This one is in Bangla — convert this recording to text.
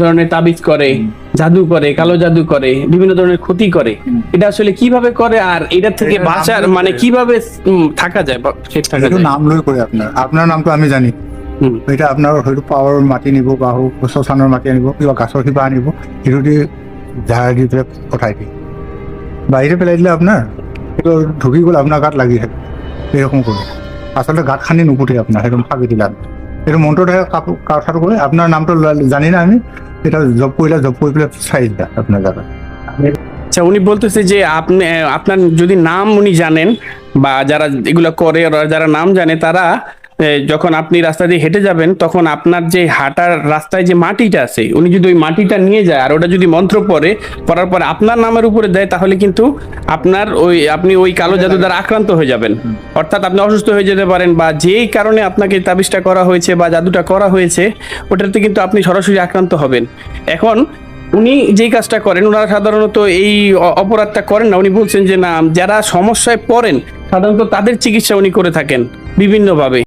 ধরনের তাবিজ করে, জাদু করে, কালো জাদু করে, বিভিন্ন ধরনের ক্ষতি করে। এটা আসলে কিভাবে করে আর এটা থেকে এটা বাঁচার নাম মানে করে। কিভাবে থাকা যায় বা সেফ থাকা সেইটো যায়? নাম লৈ কৰে আপোনাৰ নামটো আমি জানি হুম। এতিয়া আপোনাৰ হয়তো পাৱাৰ মাটি নিব বা শ্মশানৰ মাটি আনিব, কিবা গাছৰ শিপা আনিব, সেইটো দি ঝাৰ দি পেলাই পঠাই দিয়ে। বাহিৰে পেলাই দিলে আপোনাৰ সেইটো ঢুকি গ'ল, আপোনাৰ গাত লাগি থাকে। এরকম করে আচলতে গাঁত খান্দি নুপুঠে আপনার, এরকম ফাঁকি দিলে আপনি এটা মন্ত্রটা কথাটো করে আপনার নামটো জানি না আমি, এটা জব করলে জব করে পেলে চাই দিলা আপনার জায়গায়। আচ্ছা, উনি বলতেছে যে আপনি আপনার যদি নাম উনি জানেন বা যারা এগুলো করে ওরা যারা নাম জানে তারা যখন আপনি রাস্তা দিয়ে হেঁটে যাবেন তখন আপনার যে হাঁটার রাস্তায় যে মাটিটা আছে উনি যদি ওই মাটিটা নিয়ে যায় আর ওটা যদি মন্ত্র পড়ার পরে আপনার নামের উপরে দেয় তাহলে কিন্তু আপনার আপনি ওই কালো জাদু দ্বারা আক্রান্ত হয়ে যাবেন। অর্থাৎ আপনি অসুস্থ হয়ে যেতে পারেন বা যেই কারণে আপনাকে তাবিজটা করা হয়েছে বা জাদুটা করা হয়েছে ওটাতে কিন্তু আপনি সরাসরি আক্রান্ত হবেন। এখন উনি যেই কাজটা করেন ওনারা সাধারণত এই অপরাধটা করেন না। উনি বলছেন যে না, যারা সমস্যায় পড়েন সাধারণত তাদের চিকিৎসা উনি করে থাকেন বিভিন্নভাবে।